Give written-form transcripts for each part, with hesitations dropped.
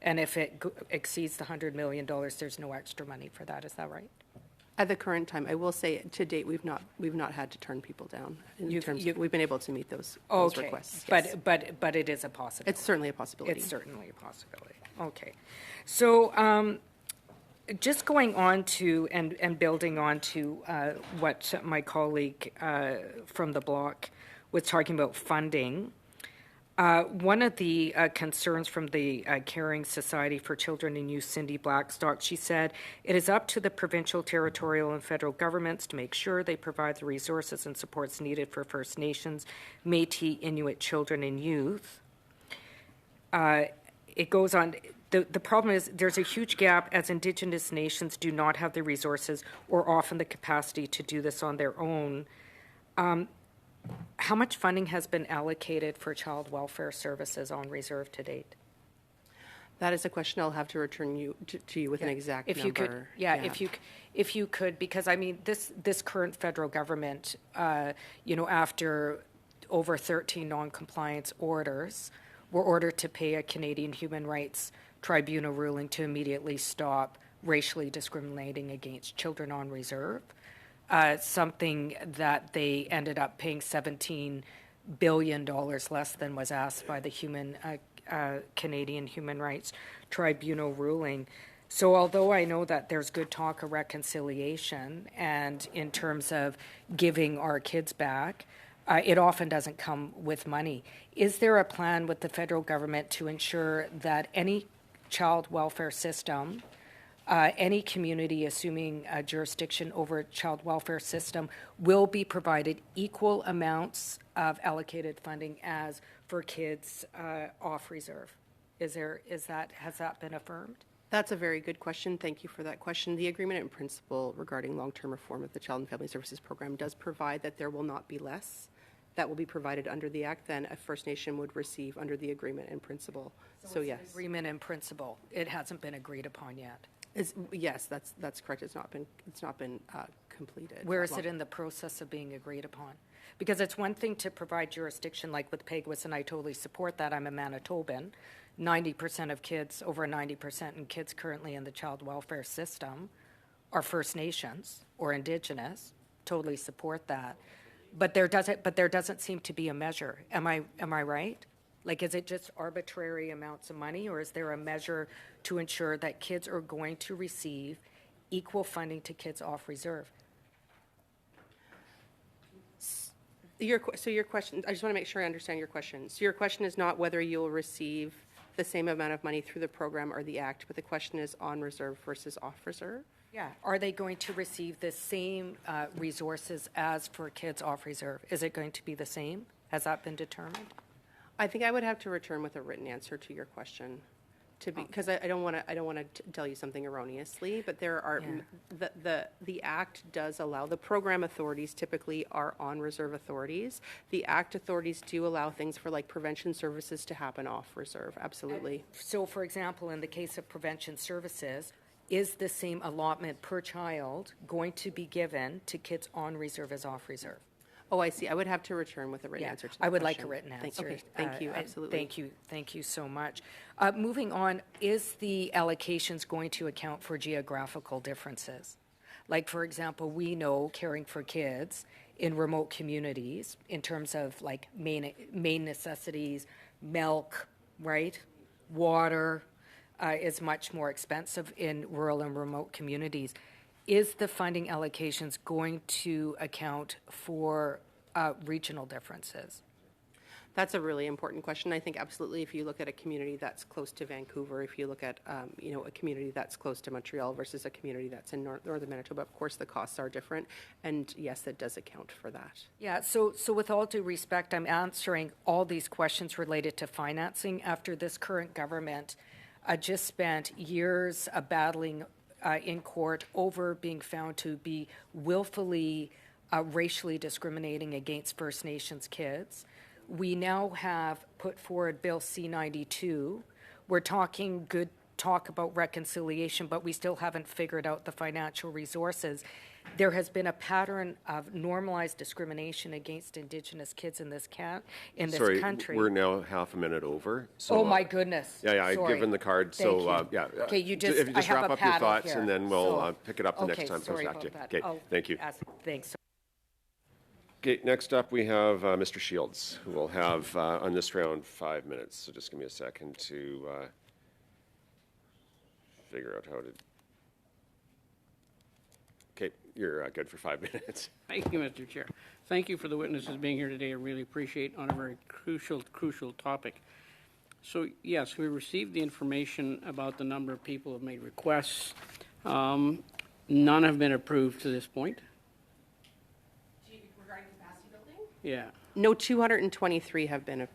And if it exceeds the $100 million, there's no extra money for that. Is that right? At the current time, I will say to date, we've not had to turn people down. We've been able to meet those requests. Yes. But it is a possibility. It's certainly a possibility. It's certainly a possibility. Okay. So just going on to and building on to what my colleague from the block was talking about funding, one of the concerns from the Caring Society for Children and Youth, Cindy Blackstock, she said, it is up to the provincial, territorial, and federal governments to make sure they provide the resources and supports needed for First Nations, Métis, Inuit children and youth. It goes on. The problem is there's a huge gap as Indigenous nations do not have the resources or often the capacity to do this on their own. How much funding has been allocated for child welfare services on reserve to date? That is a question I'll have to return to you with an exact if number. You could, if you could, because I mean this current federal government, after over 13 non-compliance orders, were ordered to pay a Canadian Human Rights Tribunal ruling to immediately stop racially discriminating against children on reserve. Something that they ended up paying $17 billion less than was asked by the Canadian Human Rights Tribunal ruling. So although I know that there's good talk of reconciliation and in terms of giving our kids back, it often doesn't come with money. Is there a plan with the federal government to ensure that any child welfare system, any community assuming jurisdiction over a child welfare system will be provided equal amounts of allocated funding as for kids off reserve? Has that been affirmed? That's a very good question. Thank you for that question. The agreement in principle regarding long-term reform of the Child and Family Services Program does provide that there will not be less that will be provided under the Act than a First Nation would receive under the agreement in principle. So yes. Agreement in principle. It hasn't been agreed upon yet. Yes, that's correct. It's not been completed. Where is it in the process of being agreed upon? Because it's one thing to provide jurisdiction, like with Peguis, and I totally support that. I'm a Manitoban. 90% of kids, over 90% of kids currently in the child welfare system are First Nations or Indigenous. Totally support that. But there doesn't seem to be a measure. Am I right? Like, is it just arbitrary amounts of money, or is there a measure to ensure that kids are going to receive equal funding to kids off reserve? Your question, I just want to make sure I understand your question. So your question is not whether you'll receive the same amount of money through the program or the Act, but the question is on reserve versus off reserve? Yeah. Are they going to receive the same resources as for kids off reserve? Is it going to be the same? Has that been determined? I think I would have to return with a written answer to your question, because I don't want to tell you something erroneously. But there are the Act does allow, the program authorities typically are on reserve authorities. The Act authorities do allow things for like prevention services to happen off reserve. Absolutely. So, for example, in the case of prevention services, is the same allotment per child going to be given to kids on reserve as off reserve? Oh, I see. I would have to return with a written answer to that I would question. like a written answer. Okay, thank you. Absolutely. Thank you so much. Moving on, is the allocations going to account for geographical differences? Like, for example, we know caring for kids in remote communities in terms of like main necessities, milk, right? Water is much more expensive in rural and remote communities. Is the funding allocations going to account for regional differences? That's a really important question. I think absolutely if you look at a community that's close to Vancouver, if you look at a community that's close to Montreal versus a community that's in northern Manitoba, of course the costs are different. And yes, it does account for that. Yeah, so with all due respect, I'm answering all these questions related to financing after this current government just spent years battling in court over being found to be willfully racially discriminating against First Nations kids. We now have put forward Bill C-92. We're talking good talk about reconciliation, but we still haven't figured out the financial resources. There has been a pattern of normalized discrimination against Indigenous kids in this Sorry, country. we're now half a minute over. So, Oh, my goodness. Yeah, I've Sorry. given the card. Thank So, you. yeah. Okay, if you just I have wrap a up your paddle thoughts, here, and then we'll so- pick it up the okay, next time it comes sorry back to you. about that. Okay, Oh, thank you. Thanks. Okay, next up we have Mr. Shields, who will have, on this round, 5 minutes. So just give me a second to figure out how to... Okay, you're good for 5 minutes. Thank you, Mr. Chair. Thank you for the witnesses being here today. I really appreciate on a very crucial topic. So, yes, we received the information about the number of people who have made requests. None have been approved to this point. Regarding capacity building? Yeah. No, 223 have been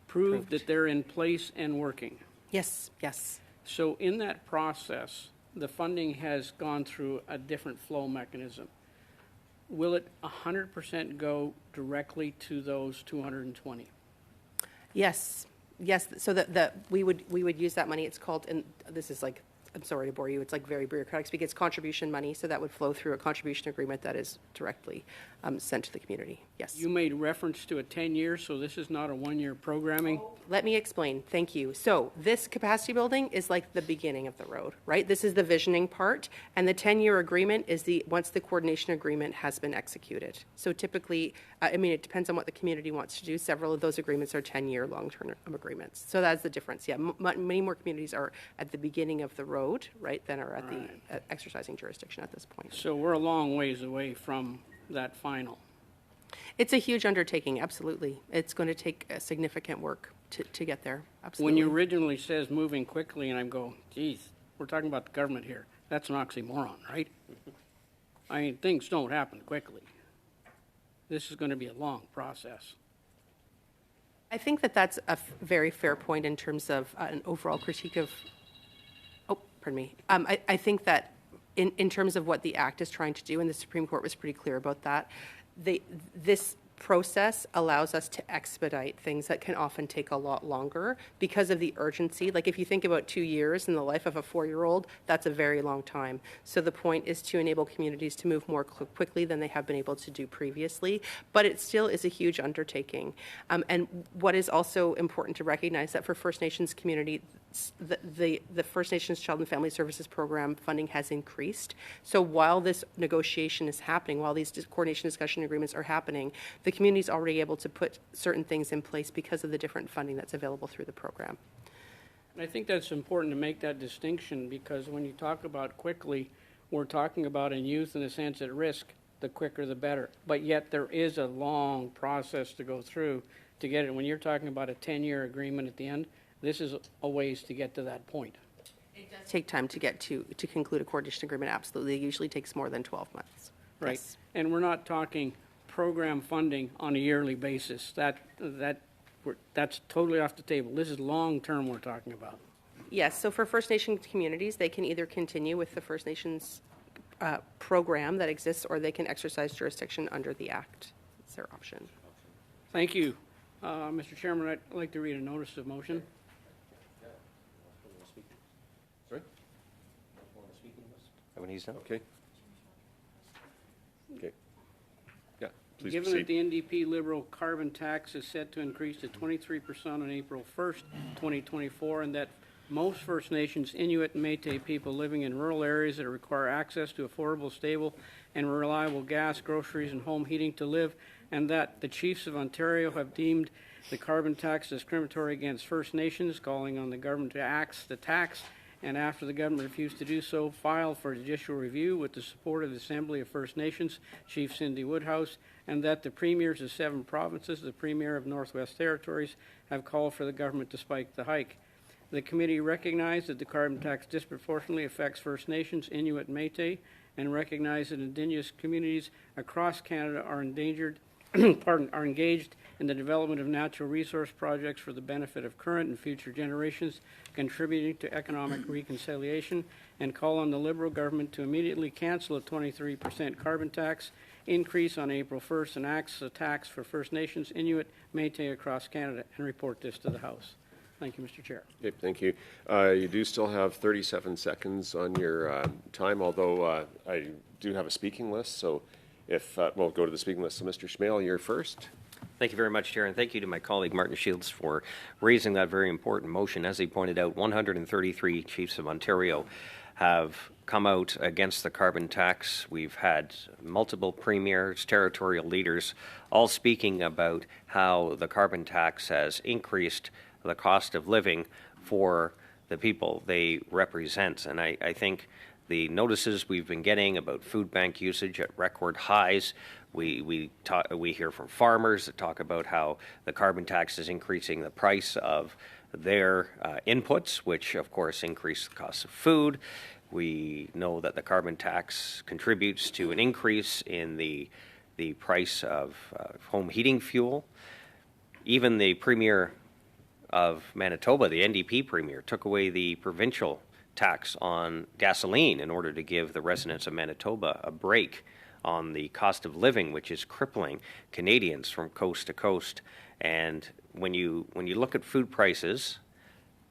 Proved that they're in place and working. Yes. So in that process, the funding has gone through a different flow mechanism. Will it 100% go directly to those 220? Yes. So we would use that money. It's called, and this is like, I'm sorry to bore you, it's like very bureaucratic speak, it's contribution money, so that would flow through a contribution agreement that is directly sent to the community. Yes. You made reference to a 10-year, so this is not a one-year programming. Let me explain. Thank you. So this capacity building is like the beginning of the road, right? This is the visioning part, and the 10-year agreement is once the coordination agreement has been executed. So typically, it depends on what the community wants to do. Several of those agreements are 10-year long-term agreements. So that's the difference. Yeah, many more communities are at the beginning of the road, right, than are at the exercising jurisdiction at this point. So we're a long ways away from that final. It's a huge undertaking, absolutely. It's going to take significant work to get there, absolutely. When you originally says moving quickly, and I go, geez, we're talking about the government here. That's an oxymoron, right? I mean, things don't happen quickly. This is going to be a long process. I think that that's a very fair point in terms of an overall critique of, pardon me. I think that in terms of what the Act is trying to do, and the Supreme Court was pretty clear about that, this process allows us to expedite things that can often take a lot longer because of the urgency. Like if you think about 2 years in the life of a 4-year-old, that's a very long time. So the point is to enable communities to move more quickly than they have been able to do previously, but it still is a huge undertaking. And what is also important to recognize that for First Nations community, the First Nations Child and Family Services Program funding has increased. So while this negotiation is happening, while these coordination discussion agreements are happening, the community is already able to put certain things in place because of the different funding that's available through the program. I think that's important to make that distinction because when you talk about quickly, we're talking about in youth in a sense at risk, the quicker the better. But yet there is a long process to go through to get it. When you're talking about a 10-year agreement at the end, this is a ways to get to that point. It does take time to get to conclude a coordination agreement, absolutely. It usually takes more than 12 months. Right. Yes. And we're not talking program funding on a yearly basis. That's totally off the table. This is long-term we're talking about. Yes, so for First Nation communities, they can either continue with the First Nations program that exists, or they can exercise jurisdiction under the Act. It's their option. Thank you. Mr. Chairman, I'd like to read a notice of motion. Sorry? When he's done. Okay. Okay. Yeah, please Given that proceed. the NDP Liberal carbon tax is set to increase to 23% on April 1st, 2024, and that most First Nations, Inuit, and Métis people living in rural areas that require access to affordable, stable, and reliable gas, groceries, and home heating to live, and that the Chiefs of Ontario have deemed the carbon tax discriminatory against First Nations, calling on the government to axe the tax, and after the government refused to do so, file for judicial review with the support of the Assembly of First Nations, Chief Cindy Woodhouse, and that the premiers of 7 provinces, the Premier of Northwest Territories, have called for the government to spike the hike. The committee recognized that the carbon tax disproportionately affects First Nations, Inuit, and Métis, and recognized that Indigenous communities across Canada are endangered, are engaged in the development of natural resource projects for the benefit of current and future generations, contributing to economic reconciliation, and call on the Liberal government to immediately cancel a 23% carbon tax increase on April 1st and axe a tax for First Nations, Inuit, Métis across Canada, and report this to the House. Thank you, Mr. Chair. Okay, thank you. You do still have 37 seconds on your time, although I do have a speaking list, so if we'll go to the speaking list. So Mr. Schmale, you're first. Thank you very much, Chair, and thank you to my colleague Martin Shields for raising that very important motion. As he pointed out, 133 chiefs of Ontario have come out against the carbon tax. We've had multiple premiers, territorial leaders, all speaking about how the carbon tax has increased the cost of living for the people they represent. And I think the notices we've been getting about food bank usage at record highs, we hear from farmers that talk about how the carbon tax is increasing the price of their inputs, which of course increase the cost of food. We know that the carbon tax contributes to an increase in the price of home heating fuel. Even the Premier of Manitoba, the NDP Premier, took away the provincial tax on gasoline in order to give the residents of Manitoba a break on the cost of living, which is crippling Canadians from coast to coast. And when you look at food prices,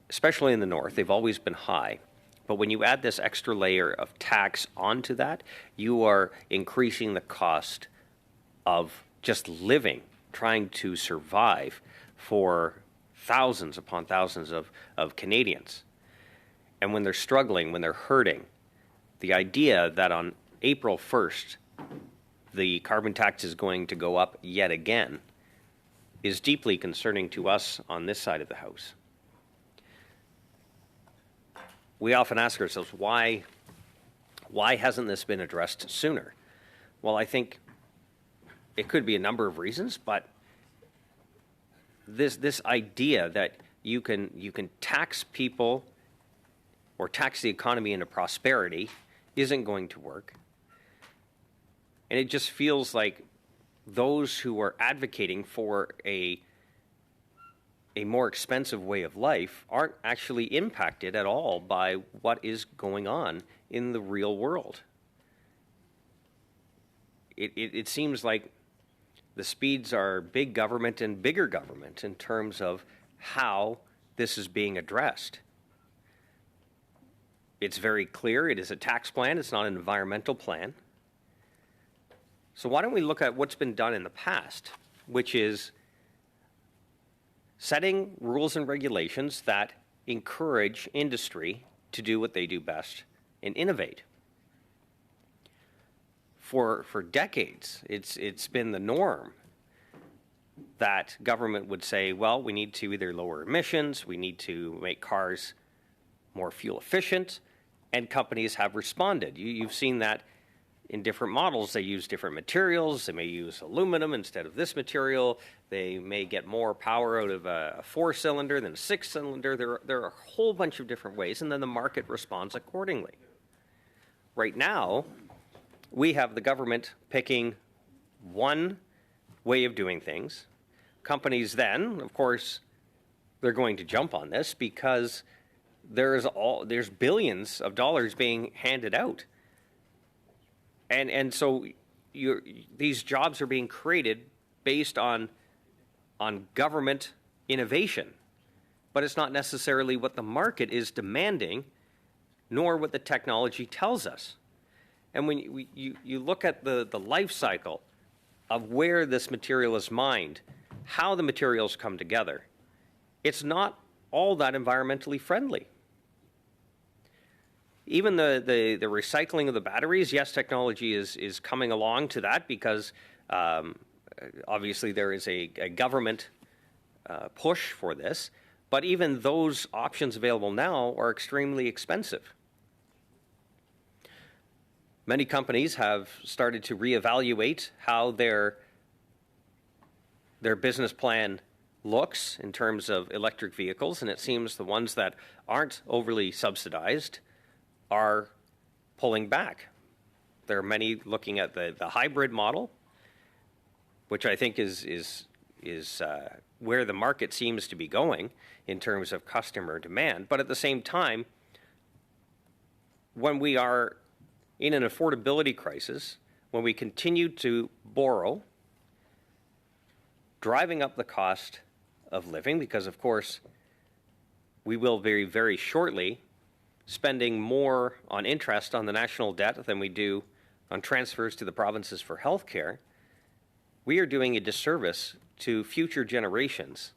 especially in the north, they've always been high. But when you add this extra layer of tax onto that, you are increasing the cost of just living, trying to survive for thousands upon thousands of Canadians. And when they're struggling, when they're hurting, the idea that on April 1st, the carbon tax is going to go up yet again is deeply concerning to us on this side of the House. We often ask ourselves, why hasn't this been addressed sooner? Well, I think it could be a number of reasons, but this idea that you can tax people or tax the economy into prosperity isn't going to work. And it just feels like those who are advocating for a more expensive way of life aren't actually impacted at all by what is going on in the real world. It seems like the speeds are big government and bigger government in terms of how this is being addressed. It's very clear it is a tax plan, it's not an environmental plan. So why don't we look at what's been done in the past, which is setting rules and regulations that encourage industry to do what they do best and innovate. For decades, it's been the norm that government would say, well, we need to either lower emissions, we need to make cars more fuel efficient, and companies have responded. You've seen that in different models. They use different materials. They may use aluminum instead of this material. They may get more power out of a 4-cylinder than a 6-cylinder. There are a whole bunch of different ways, and then the market responds accordingly. Right now, we have the government picking one way of doing things. Companies then, of course, they're going to jump on this because there's billions of dollars being handed out. And so these jobs are being created based on government innovation. But it's not necessarily what the market is demanding, nor what the technology tells us. And when you look at the life cycle of where this material is mined, how the materials come together, it's not all that environmentally friendly. Even the recycling of the batteries, yes, technology is coming along to that because obviously there is a government push for this, but even those options available now are extremely expensive. Many companies have started to reevaluate how their business plan looks in terms of electric vehicles, and it seems the ones that aren't overly subsidized are pulling back. There are many looking at the hybrid model, which I think is where the market seems to be going in terms of customer demand. But at the same time, when we are in an affordability crisis, when we continue to borrow, driving up the cost of living, because of course we will very, very shortly spending more on interest on the national debt than we do on transfers to the provinces for health care, we are doing a disservice to future generations